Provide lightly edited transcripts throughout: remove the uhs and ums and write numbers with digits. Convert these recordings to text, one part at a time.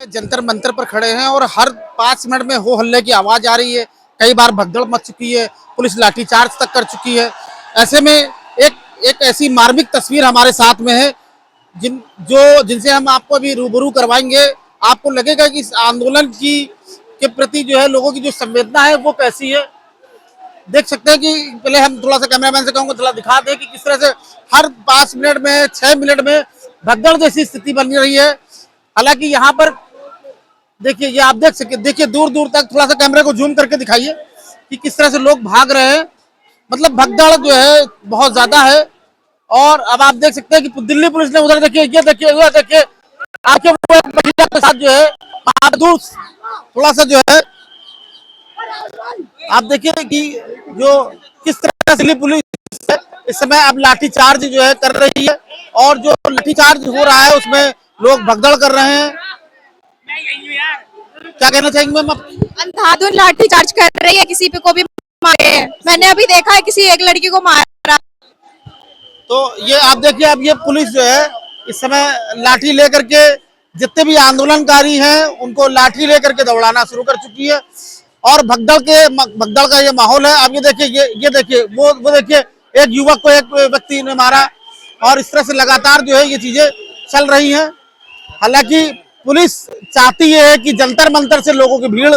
जंतर मंतर पर खड़े हैं और हर 5 मिनट में हो हल्ले की आवाज आ रही है। कई बार भगदड़ मच चुकी है, पुलिस लाठीचार्ज तक कर चुकी है। ऐसे में एक एक ऐसी मार्मिक तस्वीर हमारे साथ में है जिनसे हम आपको अभी रूबरू करवाएंगे। आपको लगेगा कि इस आंदोलन की के प्रति जो है लोगों की जो संवेदना है वो कैसी है। देख सकते हैं कि पहले हम थोड़ा सा कैमरामैन से कहूँगा थोड़ा दिखा दें कि किस तरह से हर 5 मिनट में 6 मिनट में भगदड़ जैसी स्थिति बन रही है। हालांकि यहाँ पर देखिए, ये आप देख सकते, देखिए दूर दूर तक, थोड़ा सा कैमरे को जूम करके दिखाइए कि किस तरह से लोग भाग रहे हैं। मतलब भगदड़ जो है बहुत ज्यादा है। और अब आप देख सकते हैं कि दिल्ली पुलिस ने उधर देखिए, ये देखिए, उधर देखिए, आपके वो एक महिला के साथ जो है दूर थोड़ा सा जो है आप देखिए कि जो किस तरह से दिल्ली पुलिस है इस समय अब लाठीचार्ज जो है कर रही है। और जो लाठीचार्ज हो रहा है उसमें लोग भगदड़ कर रहे हैं। क्या कहना चाहेंगे मैम आप? अंधाधुन लाठी चार्ज कर रही है, किसी पे को भी मारे है। मैंने अभी देखा है किसी एक लड़की को मारा। तो ये आप देखिए, अब ये पुलिस जो है इस समय लाठी लेकर के जितने भी आंदोलनकारी हैं उनको लाठी लेकर के दौड़ाना शुरू कर चुकी है। और भगदड़ का ये माहौल है। अब ये देखिए, ये देखिए, वो देखिए, एक युवक को एक व्यक्ति ने मारा। और इस तरह से लगातार जो है ये चीजें चल रही हैं। हालांकि पुलिस चाहती है कि जंतर मंतर से लोगों की भीड़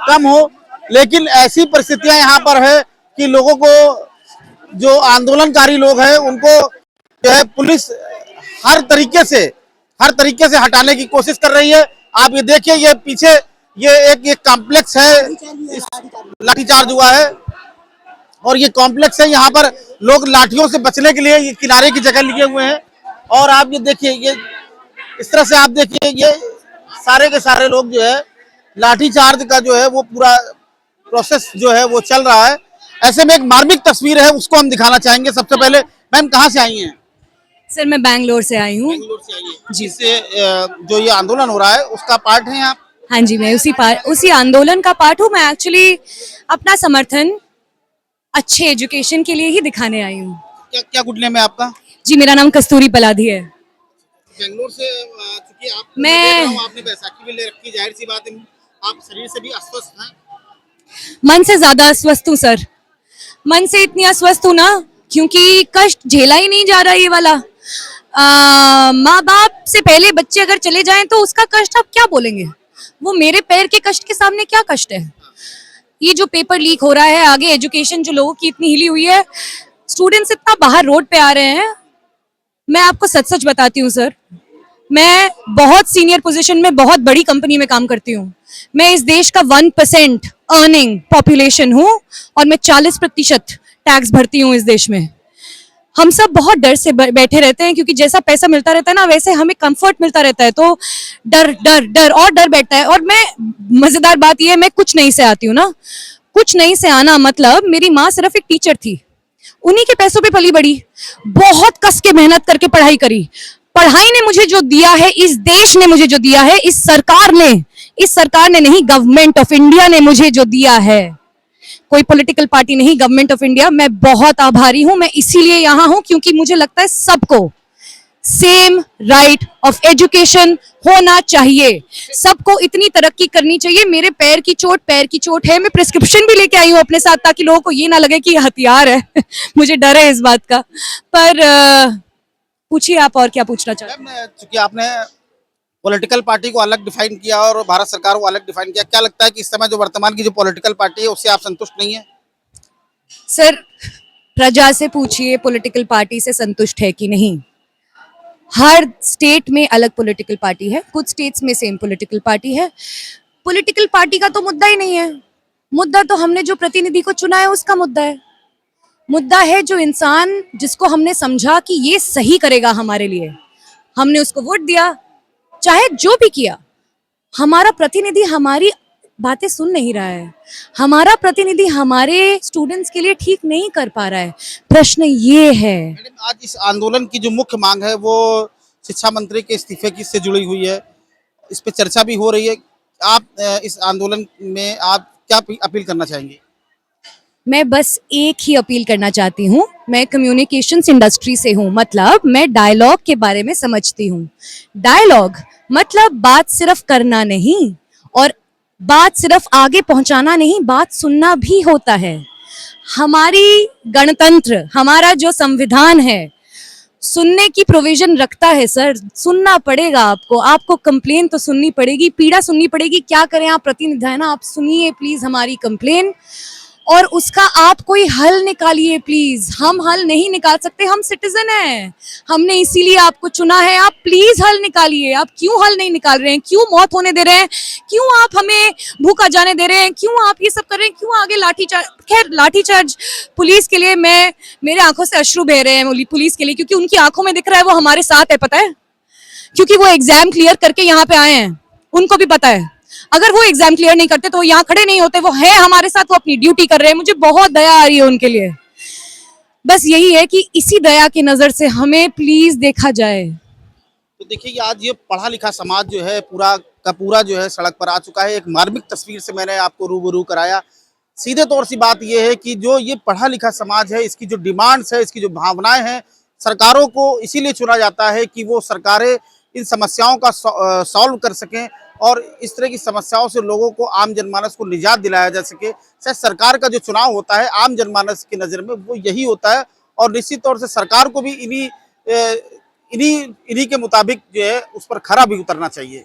कम हो, लेकिन ऐसी परिस्थितियां यहाँ पर है कि लोगों को, जो आंदोलनकारी लोग हैं उनको जो है पुलिस हर तरीके से हटाने की कोशिश कर रही है। आप ये देखिए, ये पीछे ये एक कॉम्प्लेक्स है, लाठीचार्ज हुआ है और ये कॉम्प्लेक्स है। यहाँ पर लोग लाठियों से बचने के लिए ये किनारे की जगह लिए हुए हैं। और आप ये देखिए, ये इस तरह से आप देखिए, ये सारे के सारे लोग जो है लाठीचार्ज का जो है वो पूरा प्रोसेस जो है वो चल रहा है। ऐसे में एक मार्मिक तस्वीर है, उसको हम दिखाना चाहेंगे। सबसे पहले मैम कहाँ से आई हैं? सर मैं बैंगलोर से आई हूँ। बेंगलोर से आई हैं। जिससे जो ये आंदोलन हो रहा है उसका पार्ट है आप? हाँ जी, मैं उसी आंदोलन का पार्ट हूँ। मैं एक्चुअली अपना समर्थन अच्छे एजुकेशन के लिए ही दिखाने आई हूँ। क्या क्या गुड नेम है आपका? जी, मेरा नाम कस्तूरी पलाधी है। बेंगलोर से चूंकि आप, मैं देख रहा हूँ आपने बैसाखी भी ले रखी, जाहिर सी बात है आप शरीर से भी अस्वस्थ हैं। मन से ज्यादा अस्वस्थ हूँ सर। मन से इतनी अस्वस्थ हूँ ना, क्योंकि कष्ट झेला ही नहीं जा रहा ये वाला। माँ बाप से पहले बच्चे अगर चले जाएं तो उसका कष्ट आप क्या बोलेंगे। वो मेरे पैर के कष्ट के सामने क्या कष्ट है। ये जो पेपर लीक हो रहा है, आगे एजुकेशन जो लोगों की इतनी हिली हुई है, स्टूडेंट्स इतना बाहर रोड पे आ रहे हैं। मैं आपको सच सच बताती हूँ सर, मैं बहुत सीनियर पोजीशन में बहुत बड़ी कंपनी में काम करती हूँ। मैं इस देश का 1% अर्निंग पॉपुलेशन हूँ और मैं 40% टैक्स भरती हूँ इस देश में। हम सब बहुत डर से बैठे रहते हैं, क्योंकि जैसा पैसा मिलता रहता है ना, वैसे हमें कंफर्ट मिलता रहता है। तो डर डर डर और डर बैठता है। और मैं, मजेदार बात यह है, मैं कुछ नहीं से आती हूँ ना। कुछ नहीं से आना मतलब, मेरी माँ सिर्फ एक टीचर थी, उन्हीं के पैसों पे पली बड़ी, बहुत कस के मेहनत करके पढ़ाई करी। पढ़ाई ने मुझे जो दिया है, इस देश ने मुझे जो दिया है, इस सरकार ने नहीं, गवर्नमेंट ऑफ इंडिया ने मुझे जो दिया है, कोई पॉलिटिकल पार्टी नहीं, गवर्नमेंट ऑफ इंडिया, मैं बहुत आभारी हूं। मैं इसीलिए यहां हूं क्योंकि मुझे लगता है सबको सेम राइट ऑफ एजुकेशन होना चाहिए। सबको इतनी तरक्की करनी चाहिए। मेरे पैर की चोट है। मैं प्रिस्क्रिप्शन भी लेके आई हूँ अपने साथ, ताकि लोगों को ये ना लगे कि ये हथियार है। मुझे डर है इस बात का। पर पूछिए आप और क्या पूछना चाहते हैं। चूंकि आपने पॉलिटिकल पार्टी को अलग डिफाइन किया और भारत सरकार को अलग डिफाइन किया, क्या लगता है कि इस समय जो वर्तमान की जो पॉलिटिकल पार्टी है उससे आप संतुष्ट नहीं है? सर, प्रजा से पूछिए पॉलिटिकल पार्टी से संतुष्ट है कि नहीं। हर स्टेट में अलग पॉलिटिकल पार्टी है, कुछ स्टेट्स में सेम पॉलिटिकल पार्टी है। पॉलिटिकल पार्टी का तो मुद्दा ही नहीं है। मुद्दा तो हमने जो प्रतिनिधि को चुना है उसका मुद्दा है। मुद्दा है जो इंसान जिसको हमने समझा कि ये सही करेगा हमारे लिए, हमने उसको वोट दिया। चाहे जो भी किया, हमारा प्रतिनिधि हमारी बातें सुन नहीं रहा है। हमारा प्रतिनिधि हमारे स्टूडेंट्स के लिए ठीक नहीं कर पा रहा है। प्रश्न ये है। मैडम, आज इस आंदोलन की जो मुख्य मांग है वो शिक्षा मंत्री के इस्तीफे की से जुड़ी हुई है। इस पे चर्चा भी हो रही है। आप इस आंदोलन में आप क्या अपील करना चाहेंगे? मैं बस एक ही अपील करना चाहती हूँ। मैं कम्युनिकेशंस इंडस्ट्री से हूँ, मतलब मैं डायलॉग के बारे में समझती हूँ। डायलॉग मतलब बात सिर्फ करना नहीं, और बात सिर्फ आगे पहुंचाना नहीं, बात सुनना भी होता है। हमारी गणतंत्र, हमारा जो संविधान है, सुनने की प्रोविजन रखता है सर। सुनना पड़ेगा आपको, आपको कंप्लेन तो सुननी पड़ेगी, पीड़ा सुननी पड़ेगी। क्या करें, आप प्रतिनिधि है ना, आप सुनिए प्लीज हमारी कंप्लेन, और उसका आप कोई हल निकालिए प्लीज। हम हल नहीं निकाल सकते, हम सिटीजन हैं, हमने इसीलिए आपको चुना है। आप प्लीज हल निकालिए। आप क्यों हल नहीं निकाल रहे हैं? क्यों मौत होने दे रहे हैं? क्यों आप हमें भूखा जाने दे रहे हैं? क्यों आप ये सब कर रहे हैं? क्यों आगे लाठीचार्ज? खैर, लाठीचार्ज पुलिस के लिए, मैं, मेरे आंखों से अश्रु बह रहे हैं पुलिस के लिए, क्योंकि उनकी आंखों में दिख रहा है वो हमारे साथ है, पता है, क्योंकि वो एग्जाम क्लियर करके यहाँ पे आए हैं, उनको भी पता है। अगर वो एग्जाम क्लियर नहीं करते तो वो यहाँ खड़े नहीं होते। वो है हमारे साथ, वो अपनी ड्यूटी कर रहे हैं। मुझे बहुत दया आ रही है उनके लिए। बस यही है कि इसी दया की नजर से हमें प्लीज देखा जाए। तो देखिए कि आज ये पढ़ा लिखा समाज जो है पूरा का पूरा जो है सड़क पर आ चुका है। एक मार्मिक तस्वीर से मैंने आपको रूबरू कराया। सीधे तौर सी बात ये है कि जो ये पढ़ा लिखा समाज है, इसकी जो डिमांड्स है, इसकी जो भावनाएं हैं, सरकारों को इसीलिए चुना जाता है कि वो सरकारें इन समस्याओं का सॉल्व कर सकें और इस तरह की समस्याओं से लोगों को, आम जनमानस को निजात दिलाया जा सके। शायद सरकार का जो चुनाव होता है आम जनमानस की नज़र में वो यही होता है, और निश्चित तौर से सरकार को भी इन्हीं इन्हीं के मुताबिक जो है उस पर खरा भी उतरना चाहिए।